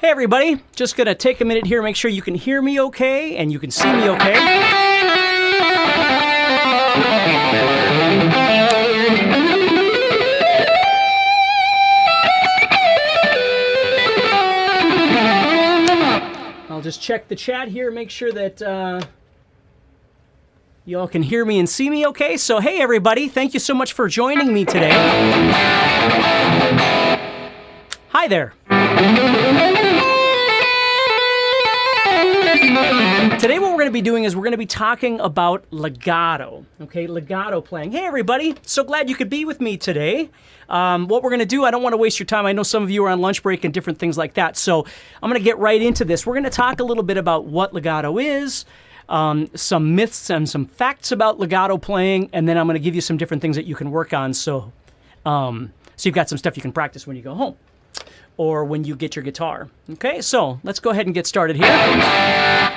Hey everybody, just gonna take a minute here, make sure you can hear me okay and you can see me okay. I'll just check the chat here, make sure that you all can hear me and see me okay. So hey everybody, thank you so much for joining me today. Hi there. Today what we're going to be doing is we're going to be talking about legato, okay, legato playing. Hey everybody, so glad you could be with me today. What we're going to do, I don't want to waste your time. I know some of you are on lunch break and different things like that, so I'm going to get right into this. We're going to talk a little bit about what legato is, some myths and some facts about legato playing, and then I'm going to give you some different things that you can work on so you've got some stuff you can practice when you go home or when you get your guitar. Okay, so let's go ahead and get started here.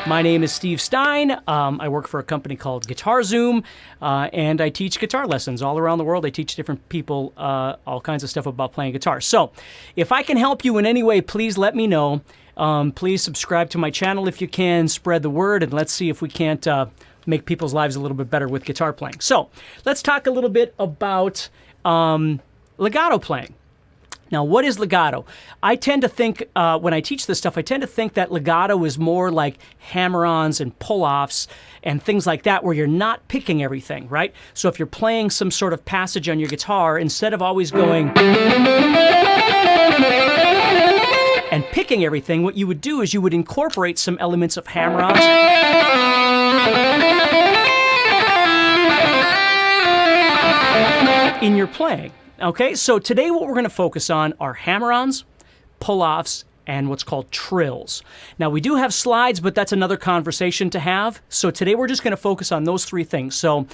My name is Steve Stine. I work for a company called Guitarzoom, and I teach guitar lessons all around the world. I teach different people all kinds of stuff about playing guitar. So if I can help you in any way, please let me know. Please subscribe to my channel if you can, spread the word, and let's see if we can't make people's lives a little bit better with guitar playing. So let's talk a little bit about legato playing. Now, what is legato? I tend to think, when I teach this stuff, I tend to think that legato is more like hammer-ons and pull-offs and things like that, where you're not picking everything, right? So if you're playing some sort of passage on your guitar, instead of always going and picking everything, what you would do is you would incorporate some elements of hammer-ons in your playing. Okay, so today what we're going to focus on are hammer-ons, pull-offs, and what's called trills. Now, we do have slides, but that's another conversation to have. So today we're just going to focus on those three things. So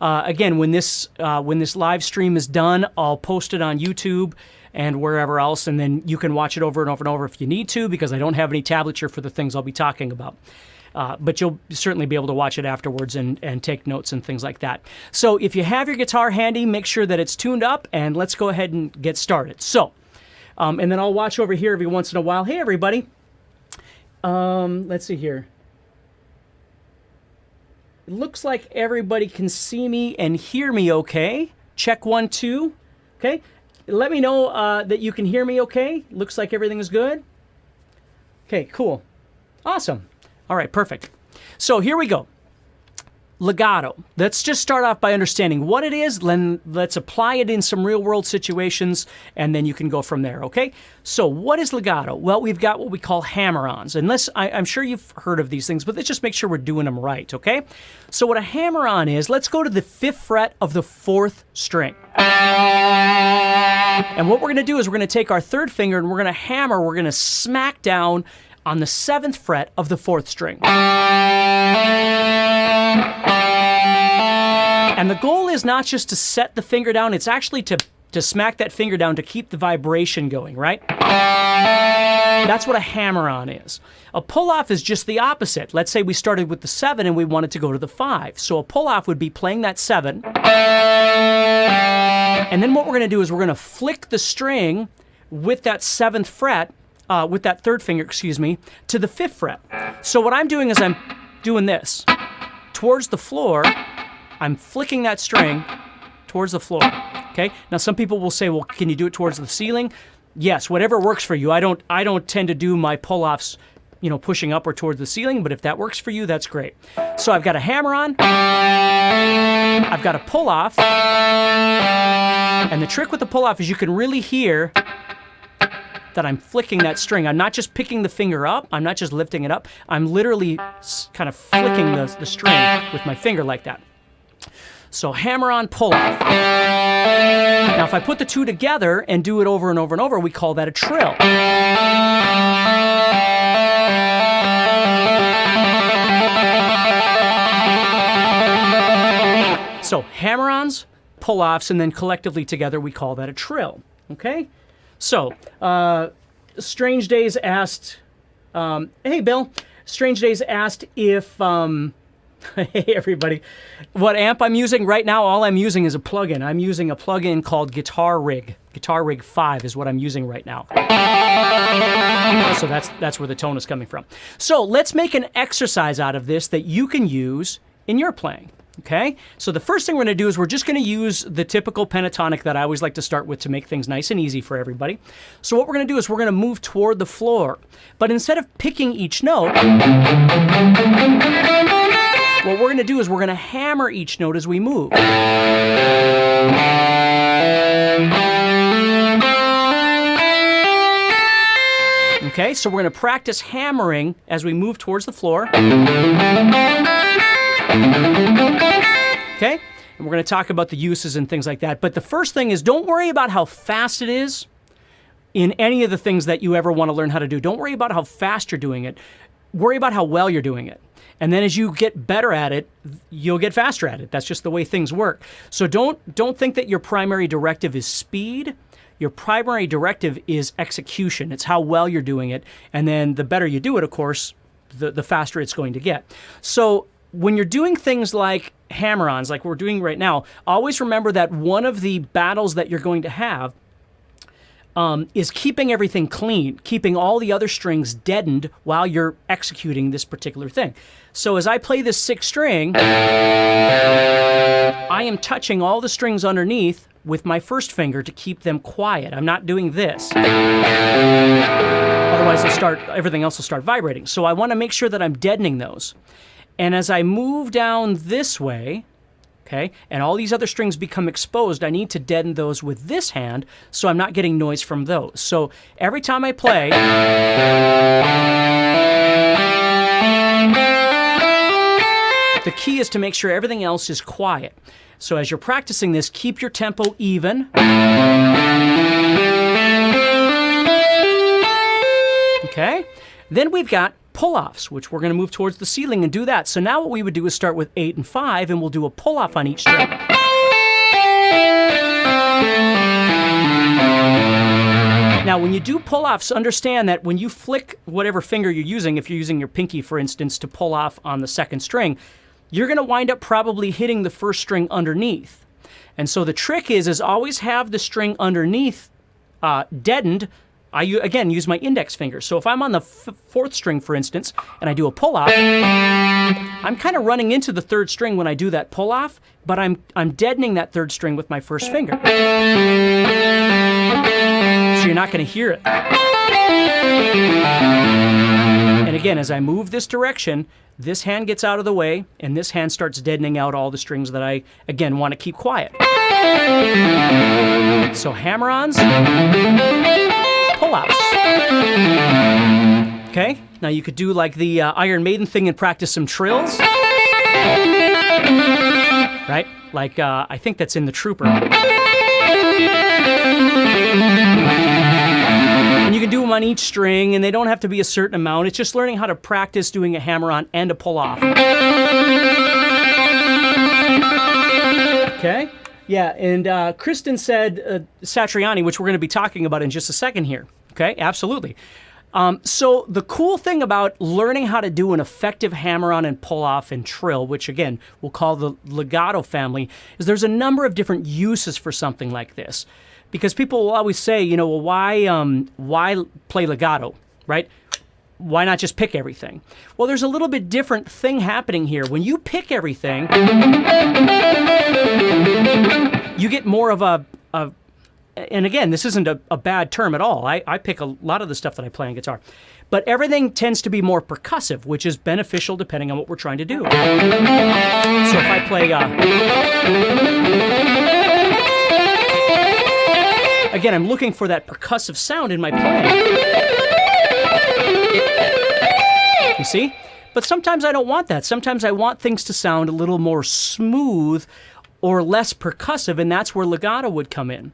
again, when this live stream is done, I'll post it on YouTube and wherever else, and then you can watch it over and over and over if you need to, because I don't have any tablature for the things I'll be talking about. But you'll certainly be able to watch it afterwards and take notes and things like that. So if you have your guitar handy, make sure that it's tuned up, and let's go ahead and get started. So, and then I'll watch over here every once in a while. Hey, everybody. Let's see here. It looks like everybody can see me and hear me okay. Check 1, 2. Okay. Let me know that you can hear me okay. Looks like everything is good. Okay, cool. Awesome. All right, perfect. So here we go. Legato. Let's just start off by understanding what it is, then let's apply it in some real-world situations, and then you can go from there, okay? So what is legato? Well, we've got what we call hammer-ons. I'm sure you've heard of these things, but let's just make sure we're doing them right, okay? So what a hammer-on is, let's go to the 5th fret of the 4th string. And what we're going to do is we're going to take our 3rd finger and we're going to hammer, we're going to smack down on the 7th fret of the 4th string. And the goal is not just to set the finger down, it's actually to smack that finger down to keep the vibration going, right? That's what a hammer-on is. A pull-off is just the opposite. Let's say we started with the 7 and we wanted to go to the 5. So a pull-off would be playing that 7. And then what we're going to do is we're going to flick the string with that 7th fret, with that 3rd finger, to the 5th fret. So what I'm doing is I'm doing this. Towards the floor, I'm flicking that string towards the floor, okay? Now some people will say, well, can you do it towards the ceiling? Yes, whatever works for you. I don't tend to do my pull-offs, pushing upward towards the ceiling, but if that works for you, that's great. So I've got a hammer-on, I've got a pull-off, and the trick with the pull-off is you can really hear that I'm flicking that string. I'm not just picking the finger up. I'm not just lifting it up. I'm literally kind of flicking the string with my finger like that. So hammer-on, pull-off. Now, if I put the two together and do it over and over and over, we call that a trill. So hammer-ons, pull-offs, and then collectively together we call that a trill. Okay? So, Strange Days asked, hey Bill, Strange Days asked if, hey everybody, what amp I'm using right now. All I'm using is a plugin. I'm using a plugin called Guitar Rig. Guitar rig 5 is what I'm using right now. So that's where the tone is coming from. So let's make an exercise out of this that you can use in your playing. Okay, so the first thing we're going to do is we're just going to use the typical pentatonic that I always like to start with to make things nice and easy for everybody. So what we're going to do is we're going to move toward the floor. But instead of picking each note, what we're going to do is we're going to hammer each note as we move. Okay, so we're going to practice hammering as we move towards the floor. Okay, and we're going to talk about the uses and things like that. But the first thing is, don't worry about how fast it is in any of the things that you ever want to learn how to do. Don't worry about how fast you're doing it. Worry about how well you're doing it. And then as you get better at it, you'll get faster at it. That's just the way things work. So don't think that your primary directive is speed. Your primary directive is execution. It's how well you're doing it. And then the better you do it, of course, the faster it's going to get. So when you're doing things like hammer-ons, like we're doing right now, always remember that one of the battles that you're going to have is keeping everything clean, keeping all the other strings deadened while you're executing this particular thing. So as I play this 6th string, I am touching all the strings underneath with my first finger to keep them quiet. I'm not doing this. Otherwise, everything else will start vibrating. So I want to make sure that I'm deadening those. And as I move down this way, okay, and all these other strings become exposed, I need to deaden those with this hand so I'm not getting noise from those. So every time I play, the key is to make sure everything else is quiet. So as you're practicing this, keep your tempo even. Okay, then we've got pull-offs, which we're going to move towards the ceiling and do that. So now what we would do is start with 8 and 5, and we'll do a pull-off on each string. Now, when you do pull-offs, understand that when you flick whatever finger you're using, if you're using your pinky, for instance, to pull off on the 2nd string, you're going to wind up probably hitting the 1st string underneath. And so the trick is always have the string underneath deadened. I, again, use my index finger. So if I'm on the 4th string, for instance, and I do a pull-off, I'm kind of running into the 3rd string when I do that pull-off, but I'm deadening that 3rd string with my 1st finger. So you're not going to hear it. And again, as I move this direction, this hand gets out of the way, and this hand starts deadening out all the strings that I, again, want to keep quiet. So hammer-ons, pull-outs. Okay, now you could do like the Iron Maiden thing and practice some trills. Right? Like, I think that's in the Trooper. And you can do them on each string, and they don't have to be a certain amount. It's just learning how to practice doing a hammer-on and a pull-off. Okay? Yeah, and Kristen said Satriani, which we're going to be talking about in just a second here. Okay, absolutely. So the cool thing about learning how to do an effective hammer-on and pull-off and trill, which again we'll call the legato family, is there's a number of different uses for something like this. Because people will always say, you know, well, why play legato, right? Why not just pick everything? Well, there's a little bit different thing happening here. When you pick everything, you get more of a and again, this isn't a bad term at all. I pick a lot of the stuff that I play on guitar. But everything tends to be more percussive, which is beneficial depending on what we're trying to do. So if I play... Again, I'm looking for that percussive sound in my playing. You see? But sometimes I don't want that. Sometimes I want things to sound a little more smooth or less percussive, and that's where legato would come in.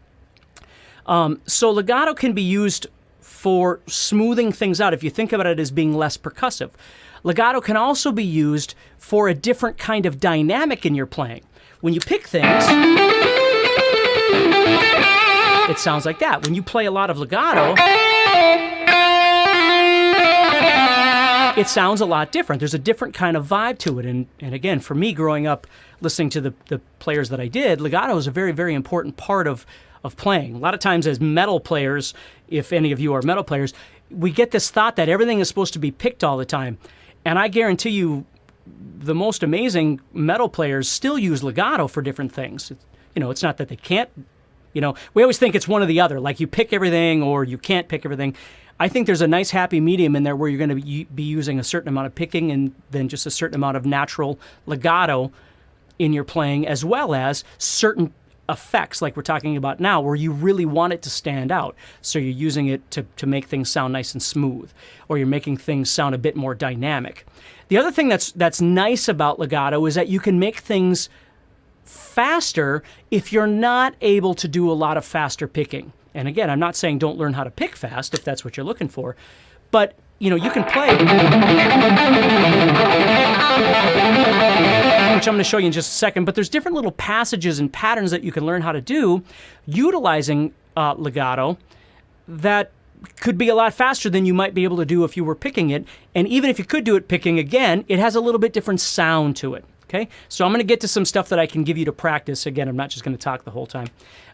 So legato can be used for smoothing things out if you think about it as being less percussive. Legato can also be used for a different kind of dynamic in your playing. When you pick things, it sounds like that. When you play a lot of legato, it sounds a lot different. There's a different kind of vibe to it. And again, for me, growing up listening to the players that I did, legato is a very, very important part of of playing. A lot of times as metal players, if any of you are metal players, we get this thought that everything is supposed to be picked all the time. And I guarantee you, the most amazing metal players still use legato for different things. It's not that they can't. We always think it's one or the other, like you pick everything or you can't pick everything. I think there's a nice happy medium in there where you're going to be using a certain amount of picking and then just a certain amount of natural legato in your playing, as well as certain effects like we're talking about now where you really want it to stand out. So you're using it to make things sound nice and smooth, or you're making things sound a bit more dynamic. The other thing that's nice about legato is that you can make things faster if you're not able to do a lot of faster picking. And again, I'm not saying don't learn how to pick fast if that's what you're looking for, but you can play, which I'm going to show you in just a second, but there's different little passages and patterns that you can learn how to do utilizing legato that could be a lot faster than you might be able to do if you were picking it. And even if you could do it picking, again, it has a little bit different sound to it. Okay, so I'm going to get to some stuff that I can give you to practice. Again, I'm not just going to talk the whole time.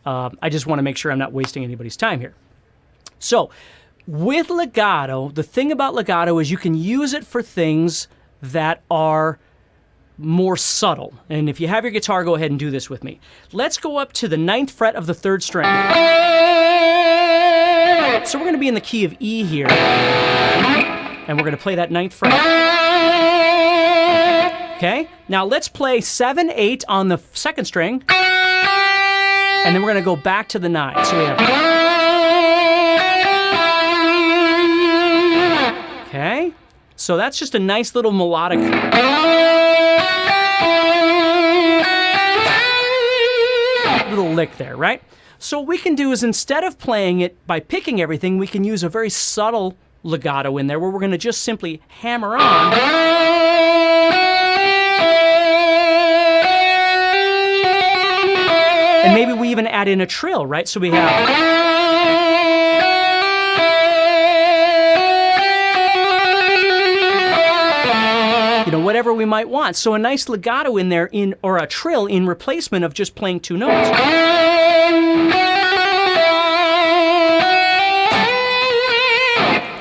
I just want to make sure I'm not wasting anybody's time here. So with legato, the thing about legato is you can use it for things that are more subtle. And if you have your guitar, go ahead and do this with me. Let's go up to the 9th fret of the 3rd string. So we're going to be in the key of E here. And we're going to play that 9th fret. Okay, now let's play 7, 8 on the 2nd string, and then we're going to go back to the 9. So we have. Okay, so that's just a nice little melodic. Little lick there, right? So what we can do is instead of playing it by picking everything, we can use a very subtle legato in there where we're going to just simply hammer on. And maybe we even add in a trill, right? So we have. Whatever we might want. So a nice legato in there, or a trill in replacement of just playing 2 notes.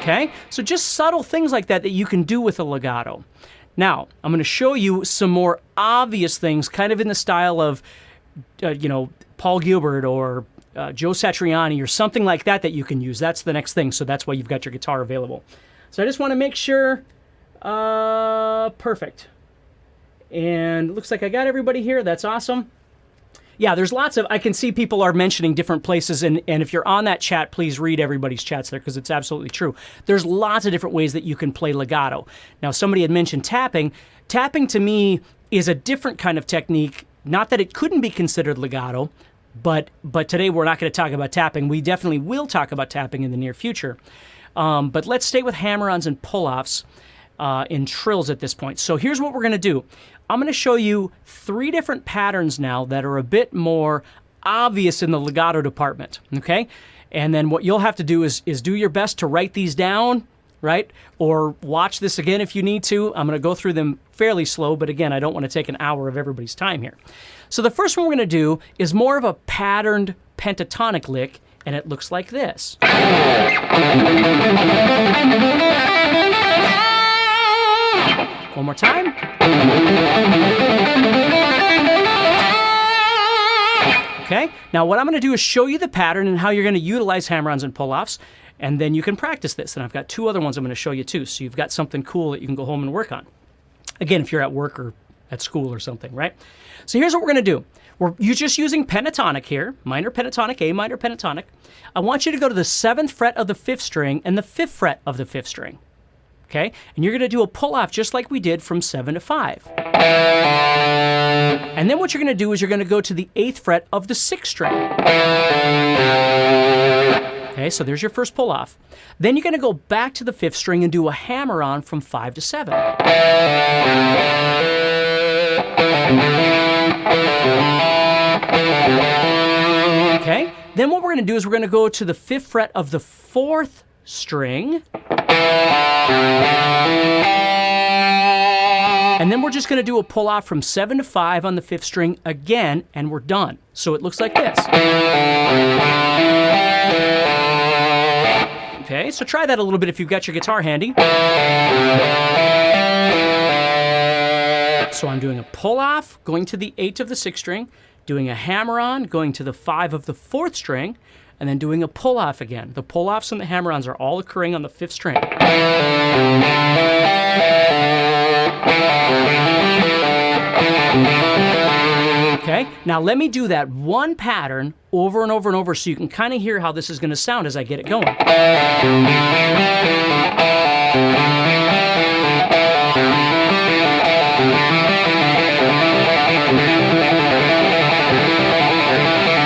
Okay? So just subtle things like that you can do with a legato. Now, I'm going to show you some more obvious things, kind of in the style of Paul Gilbert or Joe Satriani or something like that you can use. That's the next thing, so that's why you've got your guitar available. So I just want to make sure, perfect. And it looks like I got everybody here. That's awesome. Yeah, there's lots of, I can see people are mentioning different places, and if you're on that chat, please read everybody's chats there because it's absolutely true. There's lots of different ways that you can play legato. Now, somebody had mentioned tapping. Tapping to me is a different kind of technique. Not that it couldn't be considered legato, but today we're not going to talk about tapping. We definitely will talk about tapping in the near future. But let's stay with hammer-ons and pull-offs in trills at this point. So here's what we're going to do. I'm going to show you 3 different patterns now that are a bit more obvious in the legato department, okay? And then what you'll have to do is do your best to write these down, right? Or watch this again if you need to. I'm going to go through them fairly slow, but again, I don't want to take an hour of everybody's time here. So the first one we're going to do is more of a patterned pentatonic lick, and it looks like this. One more time. Okay, now what I'm going to do is show you the pattern and how you're going to utilize hammer-ons and pull-offs, and then you can practice this. And I've got 2 other ones I'm going to show you too, so you've got something cool that you can go home and work on. Again, if you're at work or at school or something, right? So here's what we're going to do. You're just using pentatonic here, minor pentatonic, A minor pentatonic. I want you to go to the 7th fret of the 5th string and the 5th fret of the 5th string. Okay? And you're going to do a pull-off just like we did from 7 to 5. And then what you're going to do is you're going to go to the 8th fret of the 6th string. Okay, so there's your first pull-off. Then you're going to go back to the 5th string and do a hammer-on from 5 to 7. Okay, then what we're going to do is we're going to go to the 5th fret of the 4th string. And then we're just going to do a pull off from 7 to 5 on the 5th string again, and we're done. So it looks like this. Okay, so try that a little bit if you've got your guitar handy. So I'm doing a pull off, going to the 8 of the 6th string, doing a hammer-on, going to the 5 of the 4th string, and then doing a pull off again. The pull offs and the hammer-ons are all occurring on the 5th string. Okay, now let me do that one pattern over and over and over so you can kind of hear how this is going to sound as I get it going.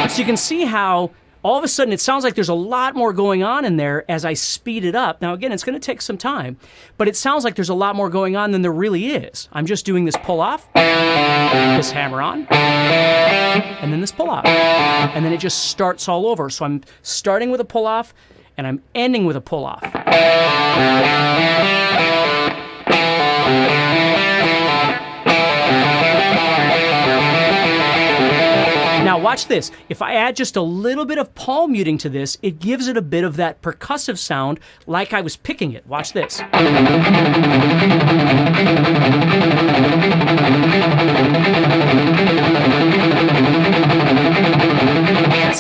So you can see how all of a sudden it sounds like there's a lot more going on in there as I speed it up. Now again, it's going to take some time, but it sounds like there's a lot more going on than there really is. I'm just doing this pull off, this hammer on, and then this pull off. And then it just starts all over. So I'm starting with a pull off and I'm ending with a pull off. Now watch this. If I add just a little bit of pall muting to this, it gives it a bit of that percussive sound like I was picking it. Watch this. See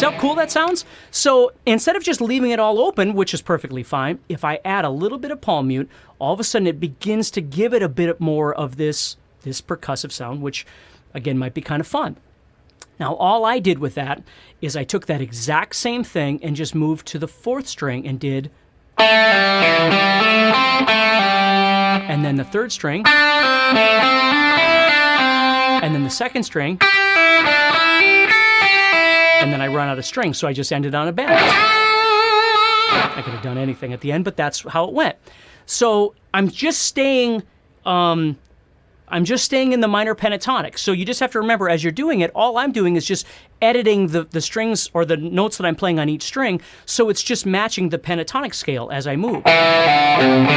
how cool that sounds? So instead of just leaving it all open, which is perfectly fine, if I add a little bit of pall mute, all of a sudden it begins to give it a bit more of this percussive sound, which again might be kind of fun. Now, all I did with that is I took that exact same thing and just moved to the 4th string and did, and then the 3rd string, and then the 2nd string, and then I run out of strings, so I just ended on a bend. I could have done anything at the end, but that's how it went. So I'm just staying in the minor pentatonic. So you just have to remember as you're doing it, all I'm doing is just editing the strings or the notes that I'm playing on each string, so it's just matching the pentatonic scale as I move. And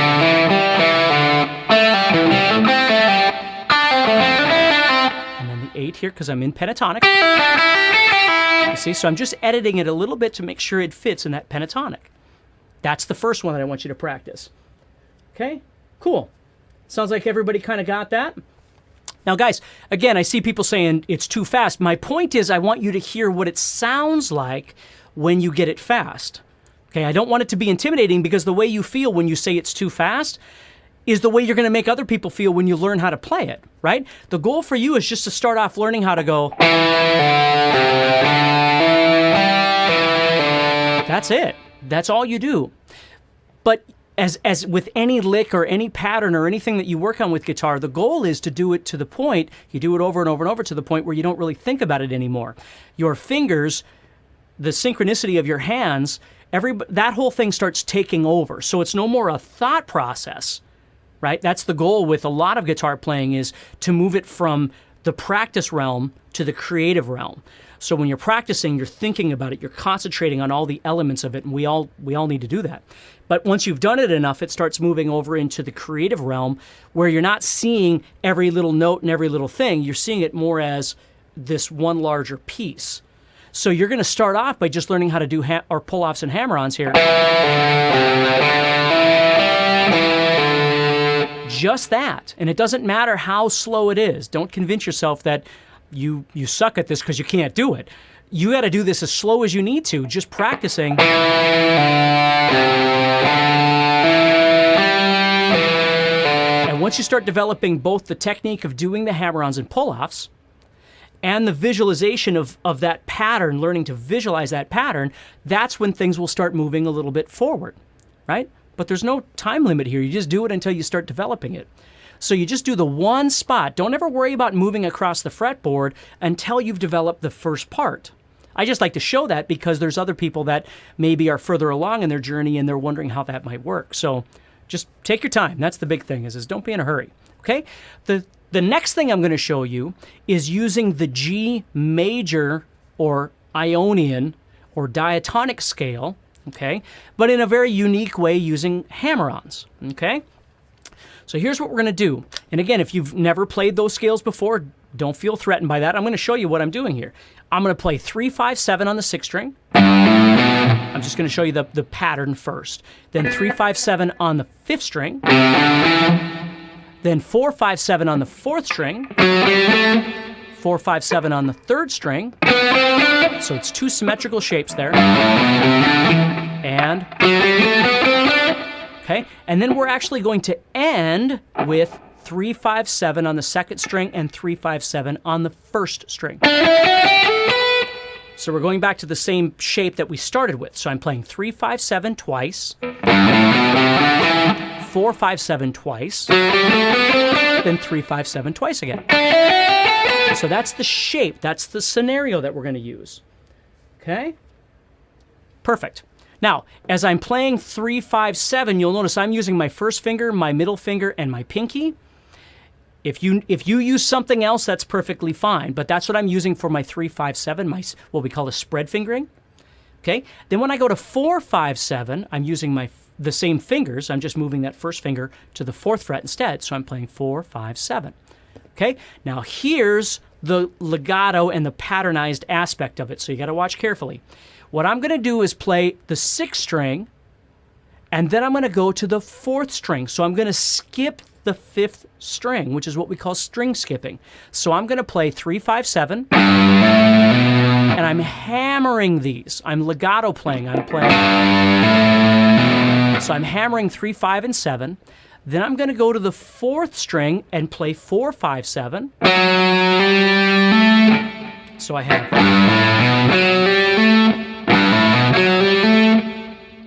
then the 8 here, because I'm in pentatonic. You see, so I'm just editing it a little bit to make sure it fits in that pentatonic. That's the first one that I want you to practice. Okay, cool. Sounds like everybody kind of got that. Now, guys, again, I see people saying it's too fast. My point is I want you to hear what it sounds like when you get it fast. Okay, I don't want it to be intimidating because the way you feel when you say it's too fast is the way you're going to make other people feel when you learn how to play it, right? The goal for you is just to start off learning how to go. That's it. That's all you do. But as with any lick or any pattern or anything that you work on with guitar, the goal is to do it to the point, you do it over and over and over to the point where you don't really think about it anymore. Your fingers, the synchronicity of your hands, that whole thing starts taking over. So it's no more a thought process, right? That's the goal with a lot of guitar playing, is to move it from the practice realm to the creative realm. So when you're practicing, you're thinking about it, you're concentrating on all the elements of it, and we all need to do that. But once you've done it enough, it starts moving over into the creative realm where you're not seeing every little note and every little thing. You're seeing it more as this one larger piece. So you're going to start off by just learning how to do or pull-offs and hammer-ons here. Just that. And it doesn't matter how slow it is. Don't convince yourself that you suck at this because you can't do it. You got to do this as slow as you need to, just practicing. And once you start developing both the technique of doing the hammer-ons and pull-offs and the visualization of that pattern, learning to visualize that pattern, that's when things will start moving a little bit forward, right? But there's no time limit here. You just do it until you start developing it. So you just do the one spot. Don't ever worry about moving across the fretboard until you've developed the first part. I just like to show that because there's other people that maybe are further along in their journey and they're wondering how that might work. So just take your time. That's the big thing, is don't be in a hurry, okay? The next thing I'm going to show you is using the G major or Ionian or diatonic scale, okay? But in a very unique way using hammer-ons, okay? So here's what we're going to do. And again, if you've never played those scales before, don't feel threatened by that. I'm going to show you what I'm doing here. I'm going to play 3, 5, 7 on the 6th string. I'm just going to show you the pattern first. Then 3, 5, 7 on the 5th string. Then 4, 5, 7 on the 4th string. 4, 5, 7 on the 3rd string. So it's 2 symmetrical shapes there. And, okay, and then we're actually going to end with 3, 5, 7 on the 2nd string and 3, 5, 7 on the 1st string. So we're going back to the same shape that we started with. So I'm playing 3, 5, 7 twice, 4, 5, 7 twice, then 3, 5, 7 twice again. So that's the shape, that's the scenario that we're going to use. Okay? Perfect. Now, as I'm playing 3, 5, 7, you'll notice I'm using my first finger, my middle finger, and my pinky. If you use something else, that's perfectly fine, but that's what I'm using for my 3, 5, 7, my what we call a spread fingering. Okay? Then when I go to 4, 5, 7, I'm using the same fingers. I'm just moving that first finger to the 4th fret instead, so I'm playing 4, 5, 7. Okay? Now here's the legato and the patternized aspect of it, so you got to watch carefully. What I'm going to do is play the 6th string, and then I'm going to go to the 4th string. So I'm going to skip the 5th string, which is what we call string skipping. So I'm going to play 3, 5, 7, and I'm hammering these. I'm legato playing. I'm playing. So I'm hammering 3, 5, and 7. Then I'm going to go to the 4th string and play 4, 5, 7. So I have.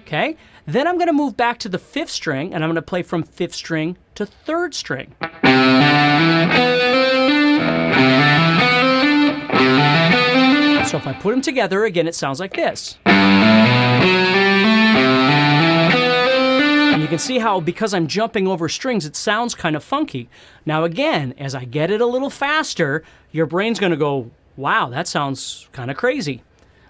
Okay? Then I'm going to move back to the 5th string, and I'm going to play from 5th string to 3rd string. So if I put them together, again, it sounds like this. And you can see how, because I'm jumping over strings, it sounds kind of funky. Now again, as I get it a little faster, your brain's going to go, wow, that sounds kind of crazy.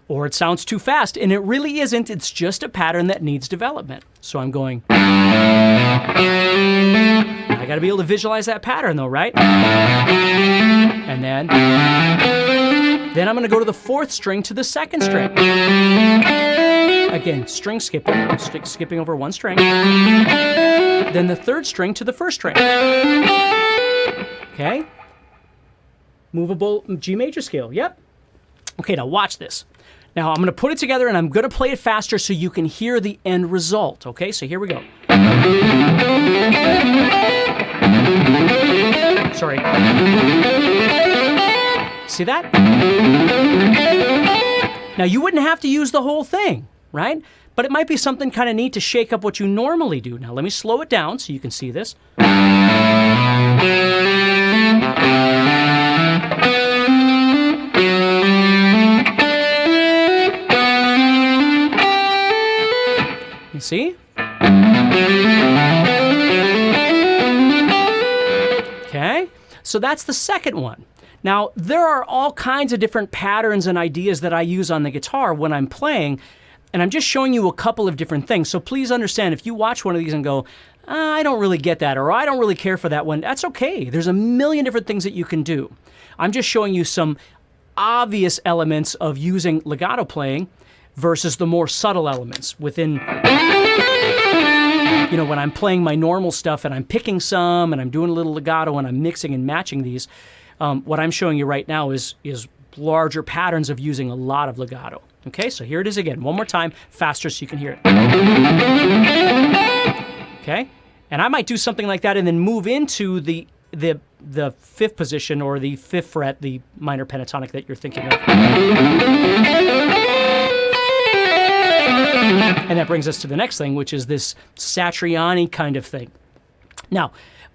Or it sounds too fast, and it really isn't. It's just a pattern that needs development. So I'm going. I got to be able to visualize that pattern, though, right? And then I'm going to go to the 4th string to the 2nd string. Again, string skipping, skipping over one string. Then the 3rd string to the 1st string. Okay? Movable G major scale. Yep. Okay, now watch this. Now, I'm going to put it together, and I'm going to play it faster so you can hear the end result. Okay, so here we go. Sorry. See that? Now, you wouldn't have to use the whole thing, right? But it might be something kind of neat to shake up what you normally do. Now, let me slow it down so you can see this. See? Okay, so that's the second one. Now, there are all kinds of different patterns and ideas that I use on the guitar when I'm playing, and I'm just showing you a couple of different things. So please understand, if you watch one of these and go, I don't really get that, or I don't really care for that one, that's okay. There's a million different things that you can do. I'm just showing you some obvious elements of using legato playing versus the more subtle elements within, you know, when I'm playing my normal stuff and I'm picking some and I'm doing a little legato and I'm mixing and matching these. What I'm showing you right now is larger patterns of using a lot of legato. Okay, so here it is again, one more time, faster so you can hear it. Okay, and I might do something like that and then move into the 5th position or the 5th fret, the minor pentatonic that you're thinking of. And that brings us to the next thing, which is this Satriani kind of thing. Now,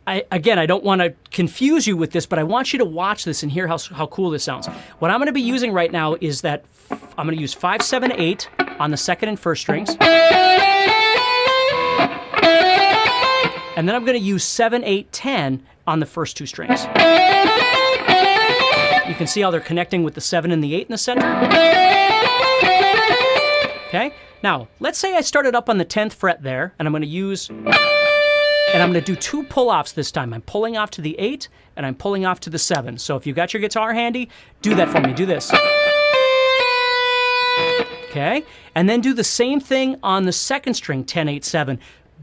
I don't want to confuse you with this, but I want you to watch this and hear how cool this sounds. What I'm going to be using right now is that I'm going to use 5, 7, 8 on the 2nd and 1st strings. And then I'm going to use 7, 8, 10 on the first 2 strings. You can see how they're connecting with the 7 and the 8 in the center. Okay? Now, let's say I started up on the 10th fret there, and I'm going to use And I'm going to do 2 pull-offs this time. I'm pulling off to the 8, and I'm pulling off to the 7. So if you've got your guitar handy, do that for me. Do this. Okay? And then do the same thing on the 2nd string, 10, 8, 7.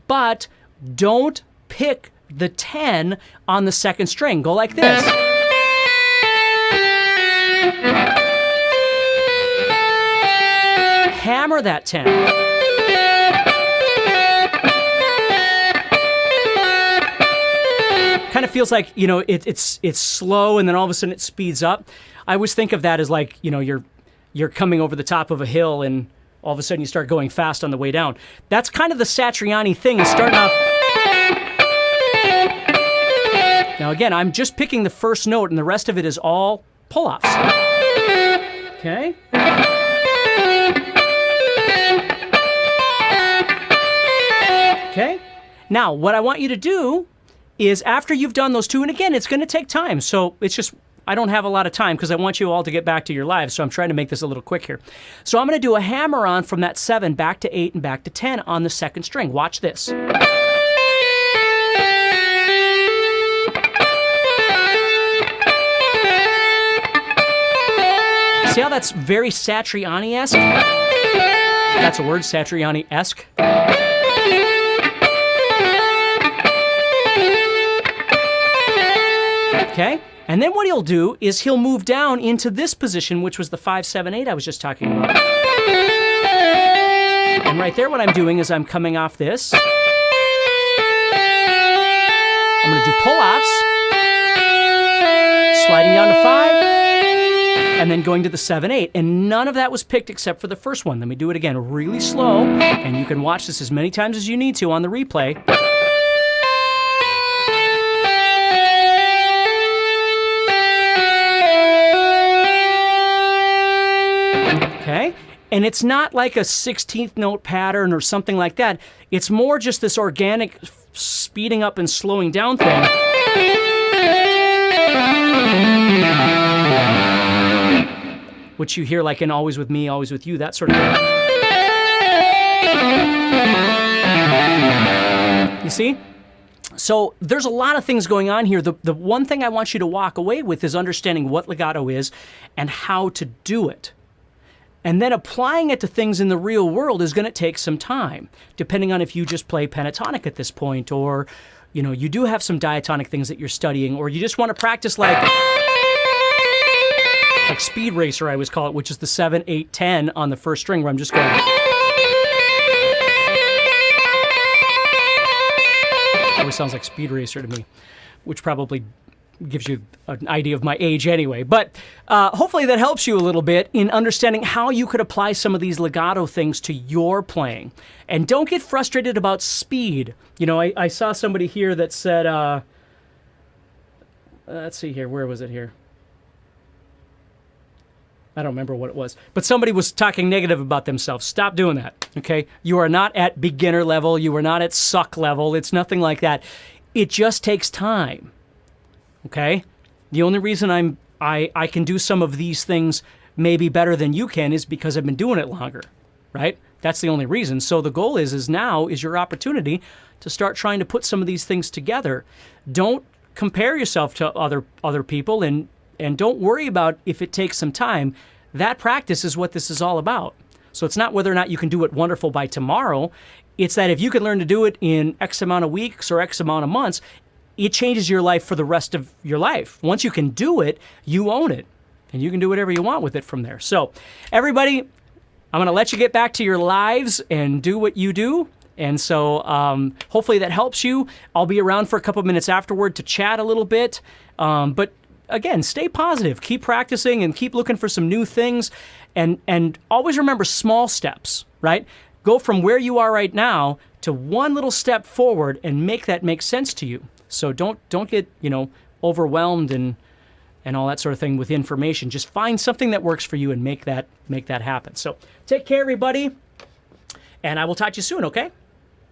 But don't pick the 10 on the 2nd string. Go like this. Hammer that 10. Kind of feels like, you know, it's slow and then all of a sudden it speeds up. I always think of that as like, you know, you're coming over the top of a hill and all of a sudden you start going fast on the way down. That's kind of the Satriani thing, is starting off. Now again, I'm just picking the first note and the rest of it is all pull-offs. Okay? Okay? Now, what I want you to do is after you've done those 2, and again, it's going to take time, so it's just, I don't have a lot of time because I want you all to get back to your lives, so I'm trying to make this a little quick here. So I'm going to do a hammer-on from that 7 back to 8 and back to 10 on the 2nd string. Watch this. See how that's very Satriani-esque? That's a word, Satriani-esque. Okay? And then what he'll do is he'll move down into this position, which was the 5, 7, 8 I was just talking about. And right there what I'm doing is I'm coming off this. I'm going to do pull-offs, sliding down to 5, and then going to the 7, 8. And none of that was picked except for the first one. Let me do it again really slow, and you can watch this as many times as you need to on the replay. Okay? And it's not like a 16th note pattern or something like that. It's more just this organic speeding up and slowing down thing. Which you hear like in Always With Me, Always With You, that sort of thing. You see? So there's a lot of things going on here. The one thing I want you to walk away with is understanding what legato is and how to do it. And then applying it to things in the real world is going to take some time, depending on if you just play pentatonic at this point, or, you know, you do have some diatonic things that you're studying, or you just want to practice like Speed Racer, I always call it, which is the 7, 8, 10 on the first string, where I'm just going. Always sounds like Speed Racer to me, which probably gives you an idea of my age anyway. But hopefully that helps you a little bit in understanding how you could apply some of these legato things to your playing. And don't get frustrated about speed. You know, I saw somebody here that said, let's see here, where was it here? I don't remember what it was. But somebody was talking negative about themselves. Stop doing that, okay? You are not at beginner level. You are not at suck level. It's nothing like that. It just takes time. Okay? The only reason I can do some of these things maybe better than you can is because I've been doing it longer, right? That's the only reason. So the goal is now is your opportunity to start trying to put some of these things together. Don't compare yourself to other people, and don't worry about if it takes some time. That practice is what this is all about. So it's not whether or not you can do it wonderful by tomorrow. It's that if you can learn to do it in X amount of weeks or X amount of months, it changes your life for the rest of your life. Once you can do it, you own it. And you can do whatever you want with it from there. So, everybody, I'm going to let you get back to your lives and do what you do. And so, hopefully that helps you. I'll be around for a couple minutes afterward to chat a little bit. But, again, stay positive. Keep practicing and keep looking for some new things. And always remember small steps, right? Go from where you are right now to one little step forward and make that make sense to you. So don't get, overwhelmed and all that sort of thing with information. Just find something that works for you and make that happen. So take care, everybody, and I will talk to you soon, okay?